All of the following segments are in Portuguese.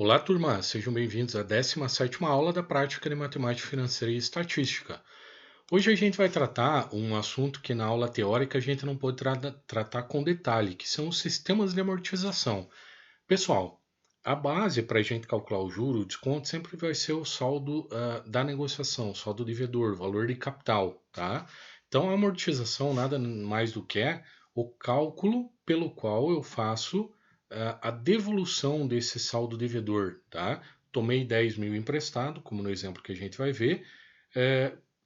Olá, turma! Sejam bem-vindos à 17ª aula da prática de matemática financeira e estatística. Hoje a gente vai tratar um assunto que na aula teórica a gente não pode tratar com detalhe, que são os sistemas de amortização. Pessoal, a base para a gente calcular o juro, o desconto, sempre vai ser o saldo da negociação, o saldo devedor, o valor de capital, tá? Então a amortização nada mais do que é o cálculo pelo qual eu faço a devolução desse saldo devedor, tá? Tomei 10 mil emprestado, como no exemplo que a gente vai ver.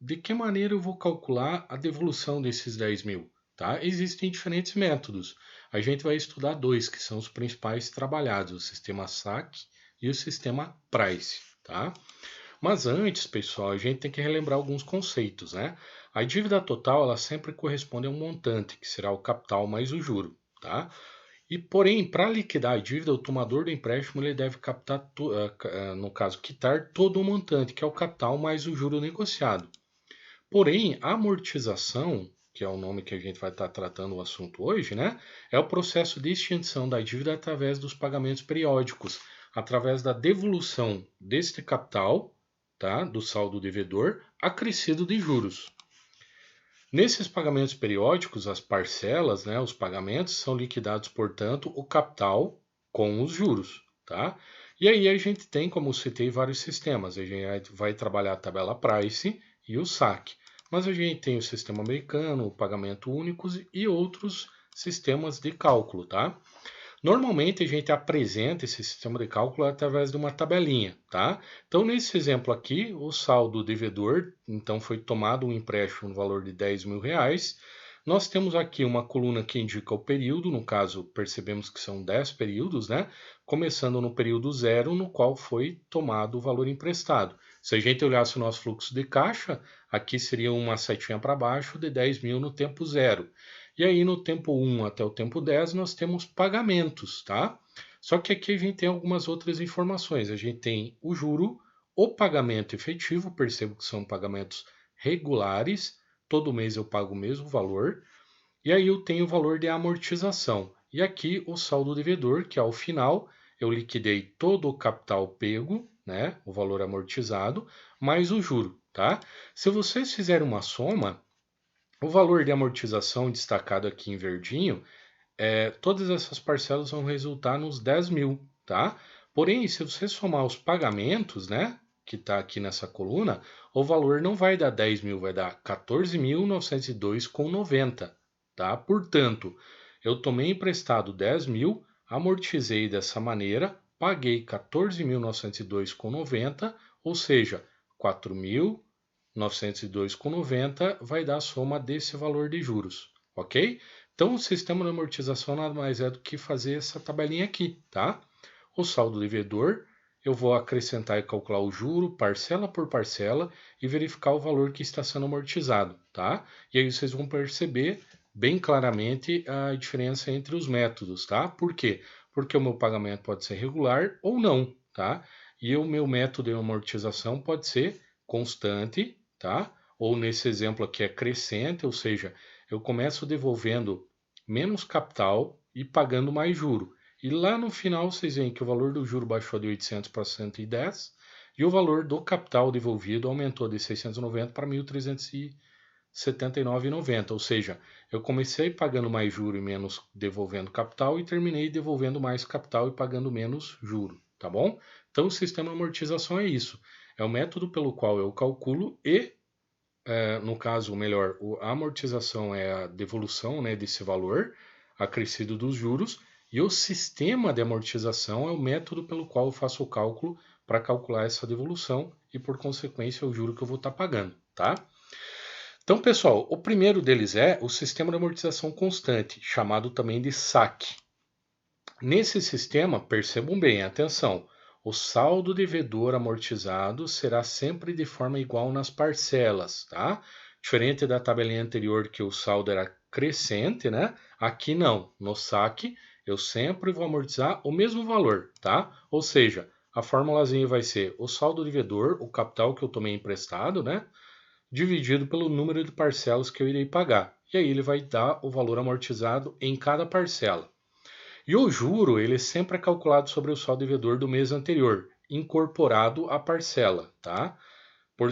De que maneira eu vou calcular a devolução desses 10 mil? Tá? Existem diferentes métodos. A gente vai estudar dois, que são os principais trabalhados, o sistema SAC e o sistema PRICE. Tá? Mas antes, pessoal, a gente tem que relembrar alguns conceitos. Né? A dívida total ela sempre corresponde a um montante, que será o capital mais o juro. Tá? E, porém, para liquidar a dívida, o tomador do empréstimo ele deve captar, no caso, quitar todo o montante, que é o capital mais o juro negociado. Porém, a amortização, que é o nome que a gente vai estar tratando o assunto hoje, né, é o processo de extinção da dívida através dos pagamentos periódicos, através da devolução deste capital, tá, do saldo devedor, acrescido de juros. Nesses pagamentos periódicos, as parcelas, né, os pagamentos, são liquidados, portanto, o capital com os juros. Tá? E aí a gente tem, como eu citei, vários sistemas. A gente vai trabalhar a tabela Price e o SAC. Mas a gente tem o sistema americano, o pagamento únicos e outros sistemas de cálculo. Tá? Normalmente a gente apresenta esse sistema de cálculo através de uma tabelinha, tá? Então nesse exemplo aqui, o saldo devedor, então foi tomado um empréstimo no valor de 10 mil reais. Nós temos aqui uma coluna que indica o período, no caso percebemos que são 10 períodos, né? Começando no período zero, no qual foi tomado o valor emprestado. Se a gente olhasse o nosso fluxo de caixa, aqui seria uma setinha para baixo de 10 mil no tempo zero. E aí no tempo 1 até o tempo 10 nós temos pagamentos, tá? Só que aqui a gente tem algumas outras informações. A gente tem o juro, o pagamento efetivo, percebo que são pagamentos regulares, todo mês eu pago o mesmo valor. E aí eu tenho o valor de amortização. E aqui o saldo devedor, que ao final eu liquidei todo o capital pego, né, o valor amortizado, mais o juro, tá? Se vocês fizerem uma soma, o valor de amortização destacado aqui em verdinho, todas essas parcelas vão resultar nos 10 mil, tá? Porém, se você somar os pagamentos, né, que está aqui nessa coluna, o valor não vai dar 10 mil, vai dar 14.902,90, tá? Portanto, eu tomei emprestado 10 mil, amortizei dessa maneira, paguei 14.902,90, ou seja, 4.902,90 vai dar a soma desse valor de juros, ok? Então, o sistema de amortização nada mais é do que fazer essa tabelinha aqui, tá? O saldo devedor, eu vou acrescentar e calcular o juro, parcela por parcela, e verificar o valor que está sendo amortizado, tá? E aí vocês vão perceber bem claramente a diferença entre os métodos, tá? Por quê? Porque o meu pagamento pode ser regular ou não, tá? E o meu método de amortização pode ser constante, tá? Ou nesse exemplo aqui é crescente, ou seja, eu começo devolvendo menos capital e pagando mais juro. E lá no final vocês veem que o valor do juro baixou de 800 para 110 e o valor do capital devolvido aumentou de 690 para 1.379,90. Ou seja, eu comecei pagando mais juro e menos devolvendo capital e terminei devolvendo mais capital e pagando menos juro, tá bom? Então o sistema de amortização é isso. É o método pelo qual eu calculo e no caso, melhor, a amortização é a devolução, né, desse valor acrescido dos juros, e o sistema de amortização é o método pelo qual eu faço o cálculo para calcular essa devolução e, por consequência, o juro que eu vou estar pagando, tá? Então, pessoal, o primeiro deles é o sistema de amortização constante, chamado também de SAC. Nesse sistema, percebam bem, atenção, o saldo devedor amortizado será sempre de forma igual nas parcelas, tá? Diferente da tabelinha anterior que o saldo era crescente, né? Aqui não, no saque eu sempre vou amortizar o mesmo valor, tá? Ou seja, a formulazinha vai ser o saldo devedor, o capital que eu tomei emprestado, né? Dividido pelo número de parcelas que eu irei pagar. E aí ele vai dar o valor amortizado em cada parcela. E o juro, ele sempre é calculado sobre o saldo devedor do mês anterior, incorporado à parcela, tá?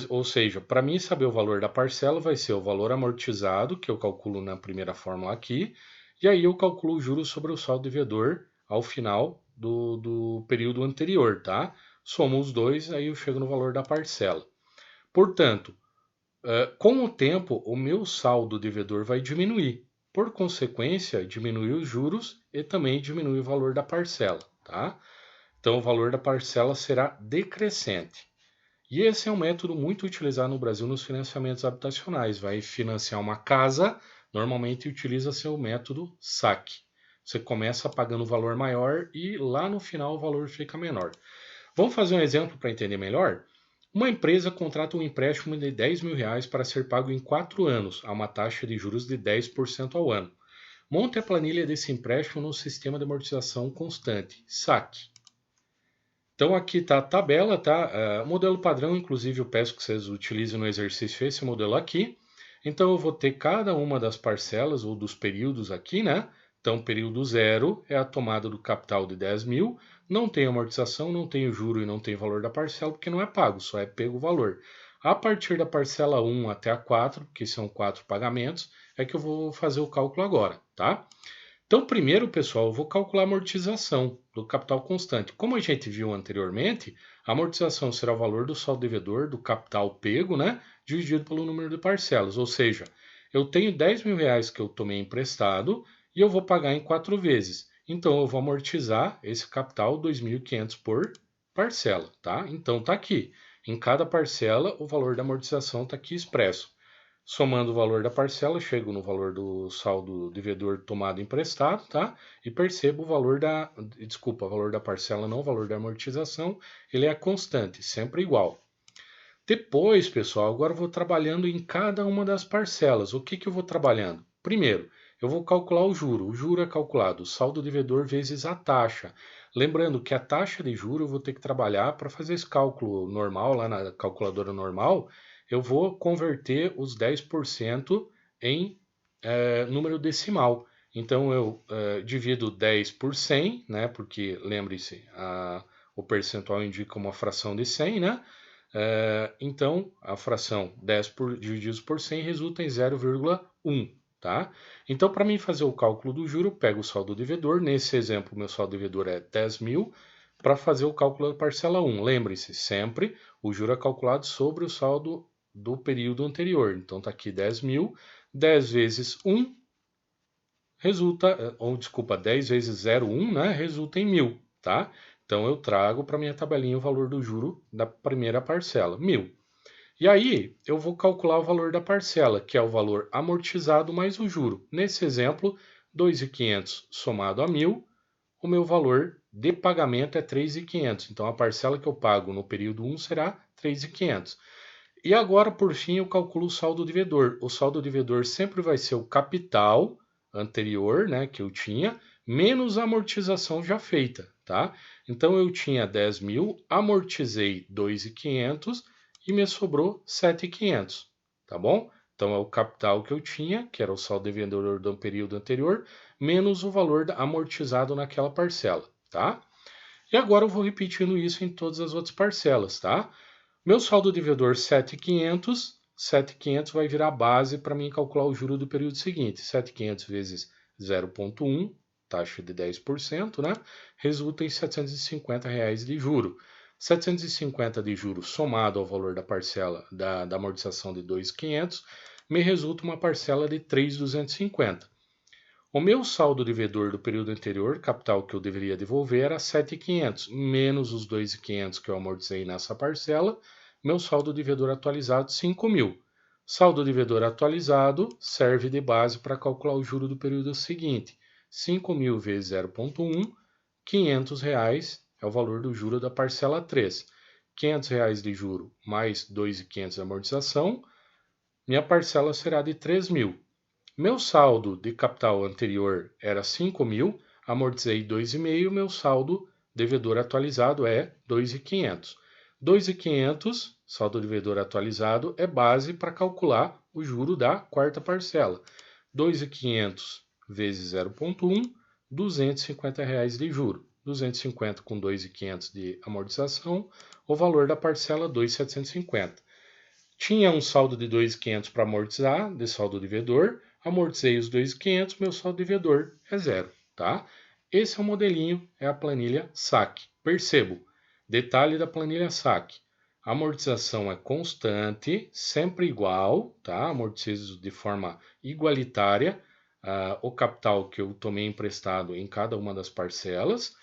Ou seja, para mim saber o valor da parcela vai ser o valor amortizado, que eu calculo na primeira fórmula aqui, e aí eu calculo o juros sobre o saldo devedor ao final do período anterior, tá? Somo os dois, aí eu chego no valor da parcela. Portanto, com o tempo, o meu saldo devedor vai diminuir. Por consequência, diminui os juros e também diminui o valor da parcela, tá? Então, o valor da parcela será decrescente. E esse é um método muito utilizado no Brasil nos financiamentos habitacionais. Vai financiar uma casa, normalmente utiliza-se o método saque. Você começa pagando o valor maior e lá no final o valor fica menor. Vamos fazer um exemplo para entender melhor? Uma empresa contrata um empréstimo de R$ 10.000 para ser pago em 4 anos, a uma taxa de juros de 10% ao ano. Monte a planilha desse empréstimo no sistema de amortização constante, SAC. Então aqui está a tabela, tá? O modelo padrão, inclusive eu peço que vocês utilizem no exercício esse modelo aqui. Então eu vou ter cada uma das parcelas ou dos períodos aqui, né? Então período 0 é a tomada do capital de 10 mil, não tem amortização, não tem o juro e não tem valor da parcela, porque não é pago, só é pego o valor. A partir da parcela 1 até a 4, que são 4 pagamentos, é que eu vou fazer o cálculo agora, tá? Então, primeiro, pessoal, eu vou calcular a amortização do capital constante. Como a gente viu anteriormente, a amortização será o valor do saldo devedor do capital pego, né, dividido pelo número de parcelas. Ou seja, eu tenho R$ 10.000 que eu tomei emprestado e eu vou pagar em 4 vezes. Então, eu vou amortizar esse capital 2.500 por parcela, tá? Então, tá aqui. Em cada parcela, o valor da amortização está aqui expresso. Somando o valor da parcela, chego no valor do saldo devedor tomado emprestado, tá? E percebo o valor o valor da parcela, não o valor da amortização, ele é constante, sempre igual. Depois, pessoal, agora eu vou trabalhando em cada uma das parcelas. O que que eu vou trabalhando? Primeiro, eu vou calcular o juro. O juro é calculado o saldo devedor vezes a taxa. Lembrando que a taxa de juro eu vou ter que trabalhar para fazer esse cálculo normal, lá na calculadora normal, eu vou converter os 10% em número decimal. Então eu divido 10 por 100, né? Porque lembre-se, o percentual indica uma fração de 100, né? Então a fração 10 divididos por 100 resulta em 0,1. Tá? Então, para mim fazer o cálculo do juro, eu pego o saldo devedor. Nesse exemplo, meu saldo devedor é 10 mil. Para fazer o cálculo da parcela 1, lembre-se, sempre o juro é calculado sobre o saldo do período anterior. Então, está aqui 10 mil. 10 vezes 1 resulta, ou desculpa, 10 vezes 0,1, né, resulta em 1.000, tá? Então, eu trago para minha tabelinha o valor do juro da primeira parcela, 1.000. E aí, eu vou calcular o valor da parcela, que é o valor amortizado mais o juro. Nesse exemplo, 2.500 somado a 1.000, o meu valor de pagamento é 3.500. Então, a parcela que eu pago no período 1 será 3.500. E agora, por fim, eu calculo o saldo devedor. O saldo devedor sempre vai ser o capital anterior, né, que eu tinha, menos a amortização já feita, tá? Então, eu tinha 10 mil, amortizei 2.500 e me sobrou 7.500, tá bom? Então, é o capital que eu tinha, que era o saldo devedor do período anterior, menos o valor amortizado naquela parcela, tá? E agora eu vou repetindo isso em todas as outras parcelas, tá? Meu saldo devedor 7.500, 7.500 vai virar base para mim calcular o juro do período seguinte. 7.500 vezes 0,1, taxa de 10%, né? Resulta em R$ 750 de juro. 750 de juros somado ao valor da parcela da amortização de 2.500 me resulta uma parcela de 3.250. O meu saldo devedor do período anterior, capital que eu deveria devolver, era 7.500, menos os 2.500 que eu amortizei nessa parcela, meu saldo devedor atualizado, 5.000. Saldo devedor atualizado serve de base para calcular o juro do período seguinte. 5.000 vezes 0,1, R$ 500 é o valor do juro da parcela 3. R$ 500 de juro mais 2.500 de amortização, minha parcela será de 3.000. Meu saldo de capital anterior era 5.000, amortizei 2,5, meu saldo devedor atualizado é 2.500. 2.500, saldo devedor atualizado, é base para calcular o juro da quarta parcela. 2.500 vezes 0,1, R$ 250 de juro. 250 com 2.500 de amortização, o valor da parcela 2.750. Tinha um saldo de 2.500 para amortizar, de saldo devedor, amortizei os 2.500, meu saldo devedor é zero, tá? Esse é o modelinho, é a planilha SAC. Percebo, detalhe da planilha SAC. A amortização é constante, sempre igual, tá? Amortizo de forma igualitária o capital que eu tomei emprestado em cada uma das parcelas.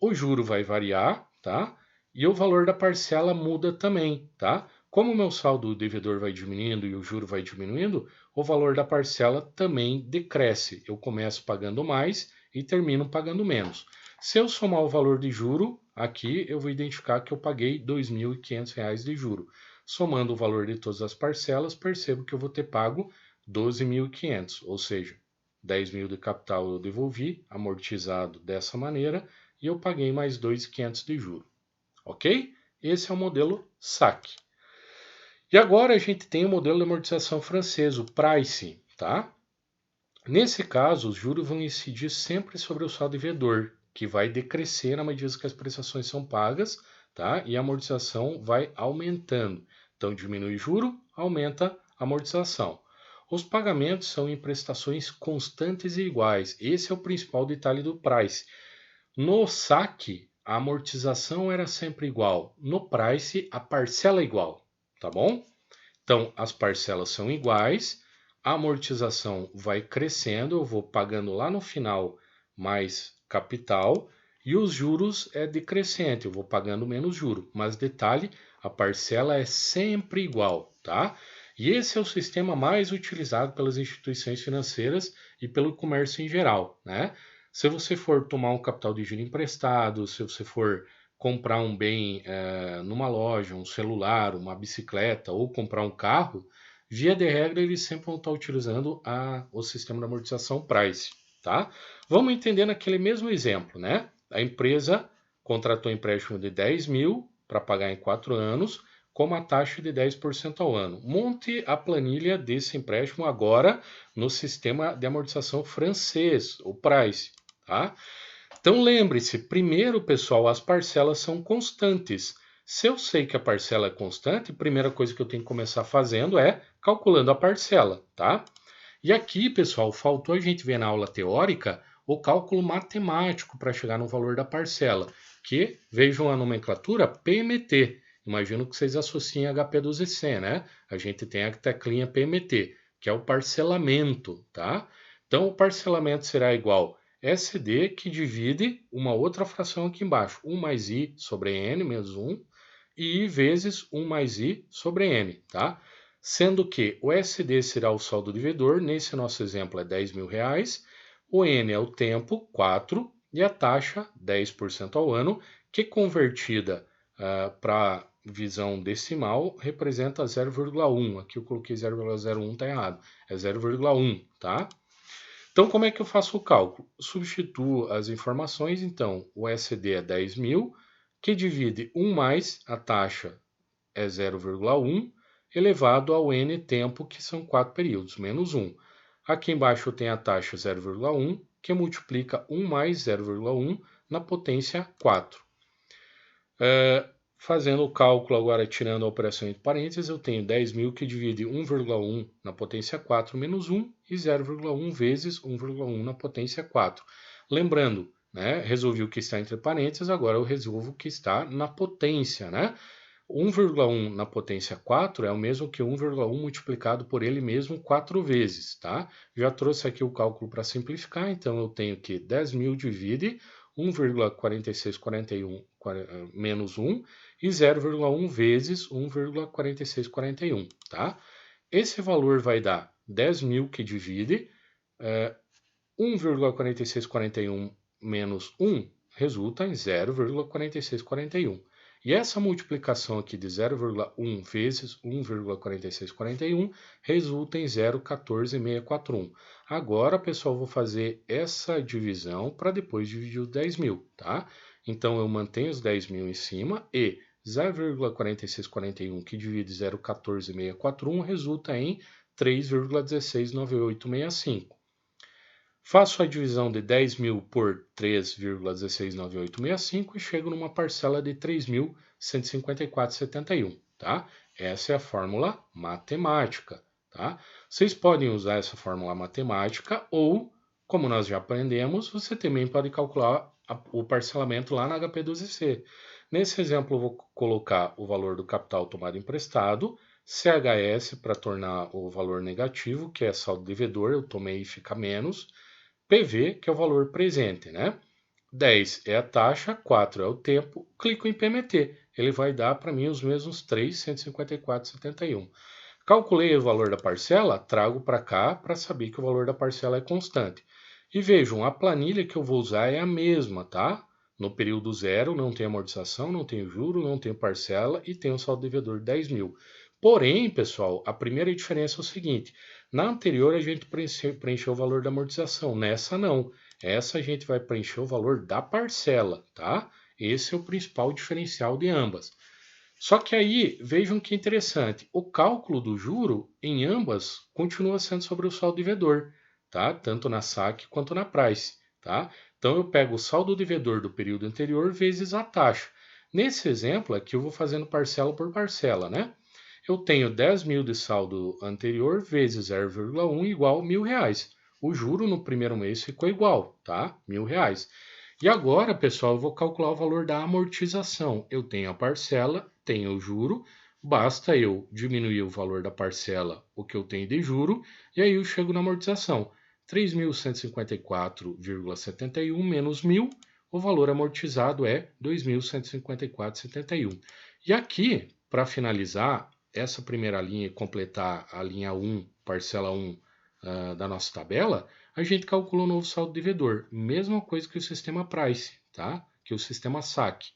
O juro vai variar, tá? E o valor da parcela muda também, tá? Como o meu saldo devedor vai diminuindo e o juro vai diminuindo, o valor da parcela também decresce. Eu começo pagando mais e termino pagando menos. Se eu somar o valor de juro, aqui eu vou identificar que eu paguei R$ 2.500 de juro. Somando o valor de todas as parcelas, percebo que eu vou ter pago 12.500, ou seja, 10.000 de capital eu devolvi, amortizado dessa maneira, e eu paguei mais 2.500 de juro. Ok? Esse é o modelo SAC. E agora a gente tem o modelo de amortização francês, o Price, tá? Nesse caso, os juros vão incidir sempre sobre o saldo devedor, que vai decrescer na medida que as prestações são pagas, tá? E a amortização vai aumentando. Então, diminui o juro, aumenta a amortização. Os pagamentos são em prestações constantes e iguais. Esse é o principal detalhe do Price. No saque, a amortização era sempre igual. No Price, a parcela é igual, tá bom? Então, as parcelas são iguais, a amortização vai crescendo, eu vou pagando lá no final mais capital, e os juros é decrescente, eu vou pagando menos juro. Mas detalhe, a parcela é sempre igual, tá? E esse é o sistema mais utilizado pelas instituições financeiras e pelo comércio em geral, né? Se você for tomar um capital de giro emprestado, se você for comprar um bem numa loja, um celular, uma bicicleta ou comprar um carro, via de regra eles sempre vão estar utilizando o sistema de amortização Price, tá? Vamos entender naquele mesmo exemplo, né? A empresa contratou um empréstimo de 10.000 para pagar em 4 anos, com uma taxa de 10% ao ano. Monte a planilha desse empréstimo agora no sistema de amortização francês, o Price, tá? Então lembre-se, primeiro, pessoal, as parcelas são constantes. Se eu sei que a parcela é constante, a primeira coisa que eu tenho que começar fazendo é calculando a parcela, tá? E aqui, pessoal, faltou a gente ver na aula teórica o cálculo matemático para chegar no valor da parcela, que, vejam a nomenclatura, PMT. Imagino que vocês associem HP12C, né? A gente tem a teclinha PMT, que é o parcelamento, tá? Então, o parcelamento será igual SD que divide uma outra fração aqui embaixo, 1 mais I sobre N menos 1, e I vezes 1 mais I sobre N, tá? Sendo que o SD será o saldo devedor, nesse nosso exemplo é R$ 10.000, o N é o tempo, 4, e a taxa, 10% ao ano, que convertida para visão decimal representa 0,1. Aqui eu coloquei 0,01, está errado, é 0,1, tá? Então, como é que eu faço o cálculo? Substituo as informações, então, o SD é 10.000, que divide 1 mais a taxa é 0,1, elevado ao N tempo, que são 4 períodos, menos 1. Aqui embaixo eu tenho a taxa 0,1, que multiplica 1 mais 0,1 na potência 4. Fazendo o cálculo agora, tirando a operação entre parênteses, eu tenho 10.000 que divide 1,1 na potência 4 menos 1 e 0,1 vezes 1,1 na potência 4. Lembrando, né, resolvi o que está entre parênteses, agora eu resolvo o que está na potência, né? 1,1 na potência 4 é o mesmo que 1,1 multiplicado por ele mesmo 4 vezes, tá? Já trouxe aqui o cálculo para simplificar, então eu tenho que 10.000 divide 1,4641 menos 1 e 0,1 vezes 1,4641, tá? Esse valor vai dar 10.000 que divide 1,4641 menos 1 resulta em 0,4641. E essa multiplicação aqui de 0,1 vezes 1,4641 resulta em 0,14641. Agora, pessoal, vou fazer essa divisão para depois dividir os 10.000, tá? Então, eu mantenho os 10.000 em cima e 0,4641 que divide 0,14641 resulta em 3,169865. Faço a divisão de 10.000 por 3,169865 e chego numa parcela de 3.154,71, tá? Essa é a fórmula matemática, tá? Vocês podem usar essa fórmula matemática ou, como nós já aprendemos, você também pode calcular o parcelamento lá na HP12C. Nesse exemplo, eu vou colocar o valor do capital tomado emprestado, CHS para tornar o valor negativo, que é saldo devedor, eu tomei e fica menos, PV, que é o valor presente, né? 10 é a taxa, 4 é o tempo, clico em PMT. Ele vai dar para mim os mesmos 3.154,71. Calculei o valor da parcela, trago para cá para saber que o valor da parcela é constante. E vejam, a planilha que eu vou usar é a mesma, tá? No período zero não tem amortização, não tem juro, não tem parcela e tem o saldo devedor de 10.000. Porém, pessoal, a primeira diferença é o seguinte: na anterior a gente preencheu o valor da amortização, nessa não. Essa a gente vai preencher o valor da parcela, tá? Esse é o principal diferencial de ambas. Só que aí, vejam que interessante, o cálculo do juro em ambas continua sendo sobre o saldo devedor, tá? Tanto na saque quanto na price, tá? Então eu pego o saldo devedor do período anterior vezes a taxa. Nesse exemplo aqui eu vou fazendo parcela por parcela, né? Eu tenho 10.000 de saldo anterior vezes 0,1 igual a R$ 1.000. O juro no primeiro mês ficou igual, tá? R$ 1.000. E agora, pessoal, eu vou calcular o valor da amortização. Eu tenho a parcela, tenho o juro, basta eu diminuir o valor da parcela, o que eu tenho de juro, e aí eu chego na amortização. 3.154,71 menos 1.000, o valor amortizado é 2.154,71. E aqui, para finalizar, essa primeira linha e completar a linha 1, parcela 1 da nossa tabela, a gente calcula o novo saldo devedor. Mesma coisa que o sistema Price, tá? Que o sistema saque.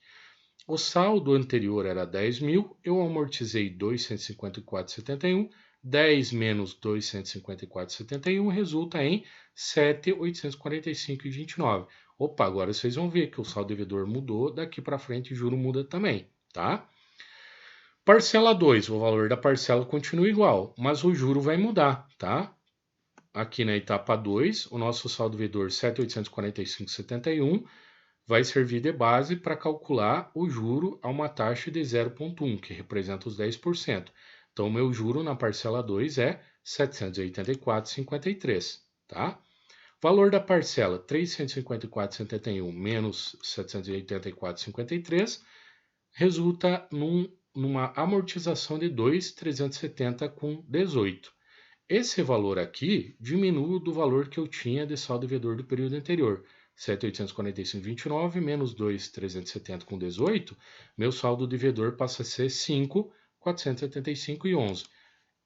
O saldo anterior era 10.000, eu amortizei 254,71, 10 menos 254,71 resulta em 7.845,29. Opa, agora vocês vão ver que o saldo devedor mudou, daqui para frente o juro muda também, tá? Parcela 2, o valor da parcela continua igual, mas o juro vai mudar, tá? Aqui na etapa 2, o nosso saldo devedor 7.845,71 vai servir de base para calcular o juro a uma taxa de 0,1, que representa os 10%. Então, o meu juro na parcela 2 é 784,53, tá? Valor da parcela 354,71 menos 784,53 resulta numa amortização de 2.370 com 18. Esse valor aqui diminui do valor que eu tinha de saldo devedor do período anterior. 7.845,29 menos 2.370 com 18, meu saldo devedor passa a ser 5.475,11.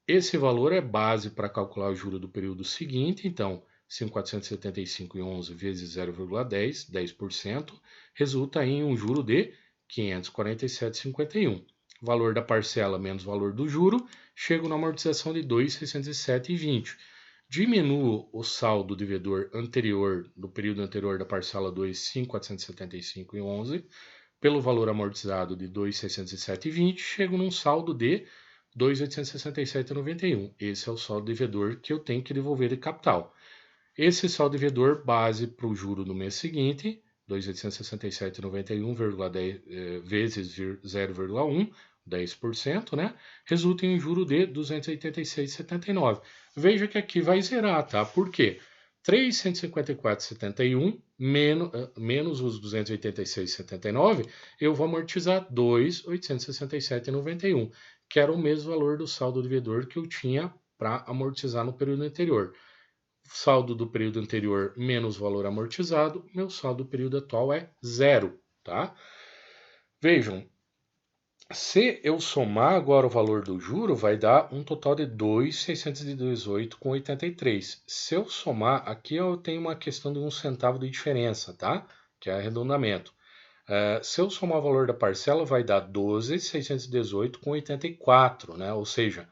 Esse valor é base para calcular o juro do período seguinte, então 5.475,11 vezes 0,10, 10%, resulta em um juro de 547,51. Valor da parcela menos valor do juro, chego na amortização de 2.607,20. Diminuo o saldo devedor anterior, do período anterior da parcela 2, 5.475,11, pelo valor amortizado de 2.607,20, chego num saldo de 2.867,91. Esse é o saldo devedor que eu tenho que devolver de capital. Esse saldo devedor base para o juro do mês seguinte, 2.867,91 vezes 0,1, 10%, né? Resulta em um juro de 286,79. Veja que aqui vai zerar, tá? Por quê? 354,71 menos os 286,79, eu vou amortizar 2.867,91, que era o mesmo valor do saldo devedor que eu tinha para amortizar no período anterior. Saldo do período anterior menos valor amortizado, meu saldo do período atual é zero, tá? Vejam, se eu somar agora o valor do juro, vai dar um total de 2.618,83. Se eu somar, aqui eu tenho uma questão de 1 centavo de diferença, tá? Que é arredondamento. Se eu somar o valor da parcela, vai dar 12.618,84, né? Ou seja,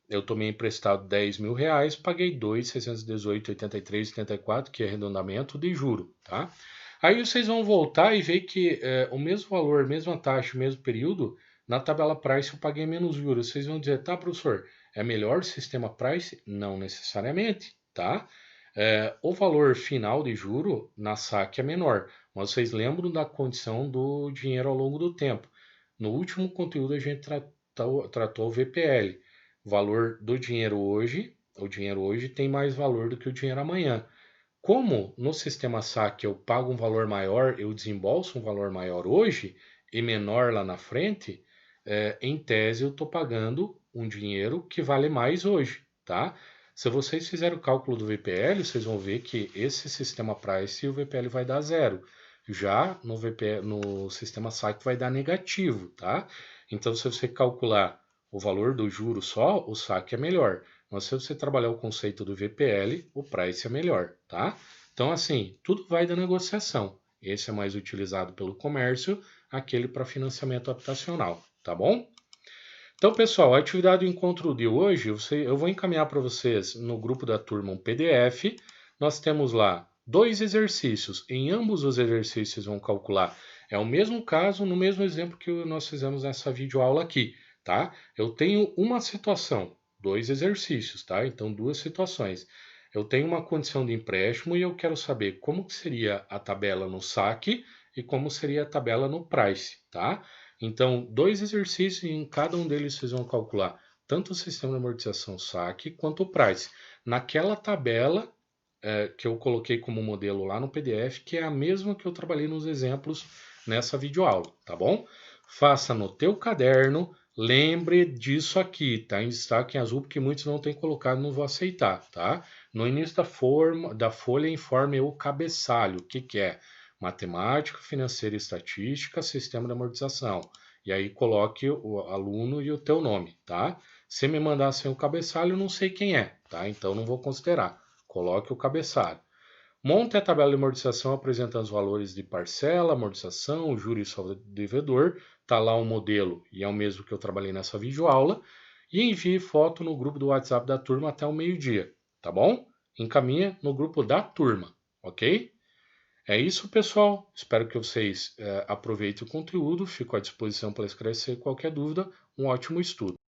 eu tomei emprestado R$ 10.000, paguei 2.618,83,84, que é arredondamento de juro, tá? Aí vocês vão voltar e ver que o mesmo valor, mesma taxa, mesmo período, na tabela Price eu paguei menos juros. Vocês vão dizer, tá, professor, é melhor o sistema Price? Não necessariamente, tá? O valor final de juro na saque é menor, mas vocês lembram da condição do dinheiro ao longo do tempo. No último conteúdo a gente tratou o VPL. O valor do dinheiro hoje, o dinheiro hoje tem mais valor do que o dinheiro amanhã. Como no sistema saque eu pago um valor maior, eu desembolso um valor maior hoje e menor lá na frente, em tese eu estou pagando um dinheiro que vale mais hoje, tá? Se vocês fizerem o cálculo do VPL, vocês vão ver que esse sistema price o VPL vai dar zero. Já no VPL, no sistema saque vai dar negativo, tá? Então se você calcular o valor do juro só, o saque é melhor. Mas se você trabalhar o conceito do VPL, o price é melhor, tá? Então, assim, tudo vai da negociação. Esse é mais utilizado pelo comércio, aquele para financiamento habitacional, tá bom? Então, pessoal, a atividade do encontro de hoje, eu vou encaminhar para vocês no grupo da turma um PDF. Nós temos lá 2 exercícios. Em ambos os exercícios vão calcular. É o mesmo caso, no mesmo exemplo que nós fizemos nessa videoaula aqui, tá? Eu tenho uma situação, 2 exercícios, tá? Então, 2 situações. Eu tenho uma condição de empréstimo e eu quero saber como que seria a tabela no saque e como seria a tabela no price, tá? Então, 2 exercícios e em cada um deles vocês vão calcular tanto o sistema de amortização saque quanto o price. Naquela tabela que eu coloquei como modelo lá no PDF, que é a mesma que eu trabalhei nos exemplos nessa videoaula, tá bom? Faça no teu caderno, lembre disso aqui, tá? Em destaque em azul, porque muitos não têm colocado, não vou aceitar, tá? No início da folha, informe o cabeçalho, o que que é? Matemática, financeira e estatística, sistema de amortização. E aí coloque o aluno e o teu nome, tá? Se me mandar sem o cabeçalho, eu não sei quem é, tá? Então não vou considerar. Coloque o cabeçalho. Monte a tabela de amortização apresentando os valores de parcela, amortização, juros e saldo do devedor. Está lá o modelo e é o mesmo que eu trabalhei nessa videoaula. E envie foto no grupo do WhatsApp da turma até o meio-dia, tá bom? Encaminha no grupo da turma, ok? É isso, pessoal. Espero que vocês aproveitem o conteúdo. Fico à disposição para esclarecer qualquer dúvida. Um ótimo estudo.